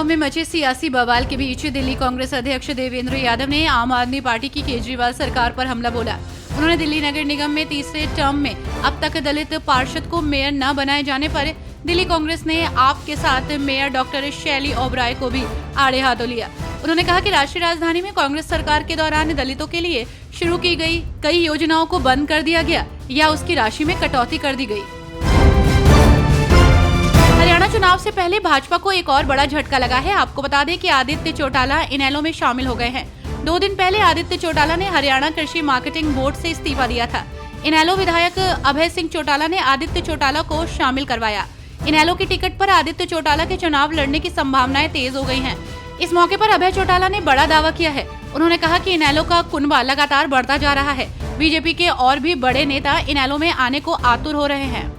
चुनाव में मचे सियासी बवाल के बीच दिल्ली कांग्रेस अध्यक्ष देवेंद्र यादव ने आम आदमी पार्टी की केजरीवाल सरकार पर हमला बोला। उन्होंने दिल्ली नगर निगम में तीसरे टर्म में अब तक दलित पार्षद को मेयर न बनाए जाने पर दिल्ली कांग्रेस ने आप के साथ मेयर डॉक्टर शैली ओबराय को भी आड़े हाथों लिया। उन्होंने कहा कि राष्ट्रीय राजधानी में कांग्रेस सरकार के दौरान दलितों के लिए शुरू की गई कई योजनाओं को बंद कर दिया गया या उसकी राशि में कटौती कर दी गई। हरियाणा चुनाव से पहले भाजपा को एक और बड़ा झटका लगा है। आपको बता दें कि आदित्य चौटाला इनेलो में शामिल हो गए हैं। 2 दिन पहले आदित्य चौटाला ने हरियाणा कृषि मार्केटिंग बोर्ड से इस्तीफा दिया था। इनेलो विधायक अभय सिंह चौटाला ने आदित्य चौटाला को शामिल करवाया। इनेलो की टिकट पर आदित्य चौटाला के चुनाव लड़ने की संभावनाएं तेज हो गई हैं। इस मौके पर अभय चौटाला ने बड़ा दावा किया है। उन्होंने कहा कि इनेलो का कुनबा लगातार बढ़ता जा रहा है। बीजेपी के और भी बड़े नेता इनेलो में आने को आतुर हो रहे हैं।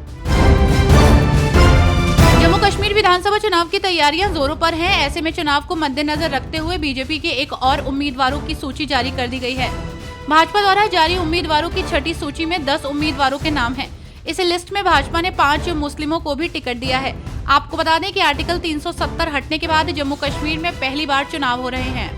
जम्मू कश्मीर विधानसभा चुनाव की तैयारियां जोरों पर हैं। ऐसे में चुनाव को मद्देनजर रखते हुए बीजेपी के एक और उम्मीदवारों की सूची जारी कर दी गई है। भाजपा द्वारा जारी उम्मीदवारों की छठी सूची में 10 उम्मीदवारों के नाम हैं। इस लिस्ट में भाजपा ने 5 मुस्लिमों को भी टिकट दिया है। आपको बता दें कि आर्टिकल 370 हटने के बाद जम्मू कश्मीर में पहली बार चुनाव हो रहे हैं।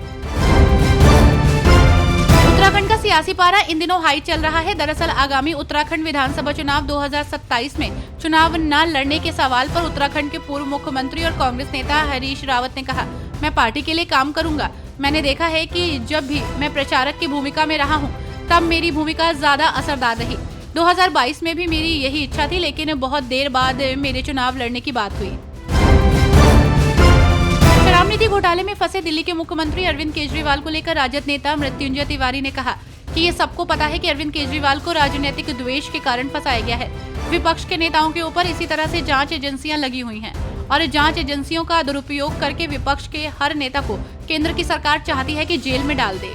उत्तराखंड का सियासी पारा इन दिनों हाई चल रहा है। दरअसल आगामी उत्तराखंड विधानसभा चुनाव 2027 में चुनाव न लड़ने के सवाल पर उत्तराखंड के पूर्व मुख्यमंत्री और कांग्रेस नेता हरीश रावत ने कहा, मैं पार्टी के लिए काम करूंगा। मैंने देखा है कि जब भी मैं प्रचारक की भूमिका में रहा हूं, तब मेरी भूमिका ज्यादा असरदार रही। 2022 में भी मेरी यही इच्छा थी, लेकिन बहुत देर बाद मेरे चुनाव लड़ने की बात हुई। शराब नीति घोटाले में फंसे दिल्ली के मुख्यमंत्री अरविंद केजरीवाल को लेकर राजद नेता मृत्युंजय तिवारी ने कहा कि ये सबको पता है कि अरविंद केजरीवाल को राजनीतिक द्वेष के कारण फंसाया गया है। विपक्ष के नेताओं के ऊपर इसी तरह से जांच एजेंसियां लगी हुई हैं और जांच एजेंसियों का दुरुपयोग करके विपक्ष के हर नेता को केंद्र की सरकार चाहती है कि जेल में डाल दे।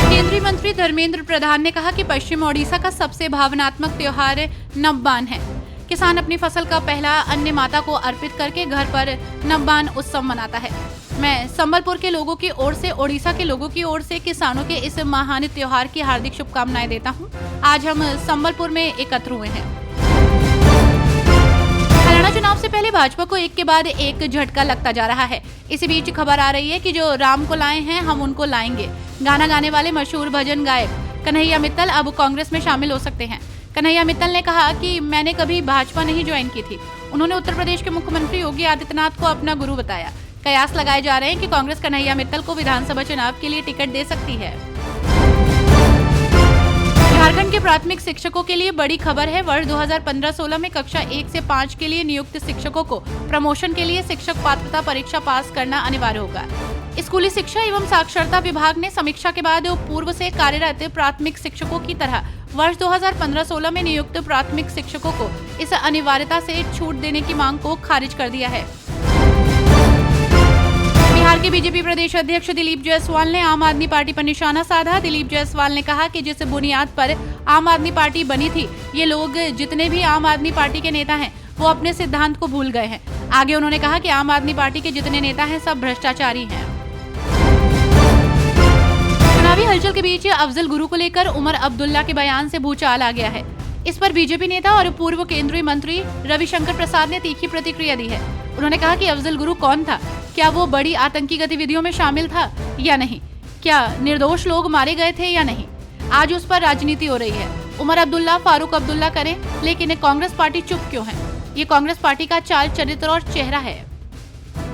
केंद्रीय मंत्री धर्मेंद्र प्रधान ने कहा कि पश्चिम ओडिशा का सबसे भावनात्मक त्योहार नवबान है। किसान अपनी फसल का पहला अन्न माता को अर्पित करके घर पर नवबान उत्सव मनाता है। मैं संबलपुर के लोगों की ओर से, ओडिशा के लोगों की ओर से किसानों के इस महान त्योहार की हार्दिक शुभकामनाएं देता हूं। आज हम संबलपुर में एकत्र हुए हैं। हरियाणा चुनाव से पहले भाजपा को एक के बाद एक झटका लगता जा रहा है। इसी बीच खबर आ रही है कि जो राम को लाए हैं हम उनको लाएंगे। गाना गाने वाले मशहूर भजन गायक कन्हैया मित्तल अब कांग्रेस में शामिल हो सकते हैं। कन्हैया मित्तल ने कहा कि मैंने कभी भाजपा नहीं ज्वाइन की थी। उन्होंने उत्तर प्रदेश के मुख्यमंत्री योगी आदित्यनाथ को अपना गुरु बताया। कयास लगाए जा रहे हैं कि कांग्रेस कन्हैया मित्तल को विधानसभा चुनाव के लिए टिकट दे सकती है। झारखंड के प्राथमिक शिक्षकों के लिए बड़ी खबर है। वर्ष 2015-16 में कक्षा 1 से 5 के लिए नियुक्त शिक्षकों को प्रमोशन के लिए शिक्षक पात्रता परीक्षा पास करना अनिवार्य होगा। स्कूली शिक्षा एवं साक्षरता विभाग ने समीक्षा के बाद पूर्व से कार्यरत प्राथमिक शिक्षकों की तरह वर्ष 2015-16 में नियुक्त प्राथमिक शिक्षकों को इस अनिवार्यता से छूट देने की मांग को खारिज कर दिया है। बिहार के बीजेपी प्रदेश अध्यक्ष दिलीप जायसवाल ने आम आदमी पार्टी पर निशाना साधा। दिलीप जायसवाल ने कहा कि जिस बुनियाद पर आम आदमी पार्टी बनी थी, ये लोग जितने भी आम आदमी पार्टी के नेता हैं वो अपने सिद्धांत को भूल गए हैं। आगे उन्होंने कहा कि आम आदमी पार्टी के जितने नेता हैं सब भ्रष्टाचारी हैं। चुनावी हलचल के बीच अफजल गुरु को लेकर उमर अब्दुल्ला के बयान से भूचाल आ गया है। इस पर बीजेपी नेता और पूर्व केंद्रीय मंत्री रविशंकर प्रसाद ने तीखी प्रतिक्रिया दी है। उन्होंने कहा कि अफजल गुरु कौन था? क्या वो बड़ी आतंकी गतिविधियों में शामिल था या नहीं? क्या निर्दोष लोग मारे गए थे या नहीं? आज उस पर राजनीति हो रही है। उमर अब्दुल्ला फारूक अब्दुल्ला करें, लेकिन कांग्रेस पार्टी चुप क्यों है? ये कांग्रेस पार्टी का चाल चरित्र और चेहरा है।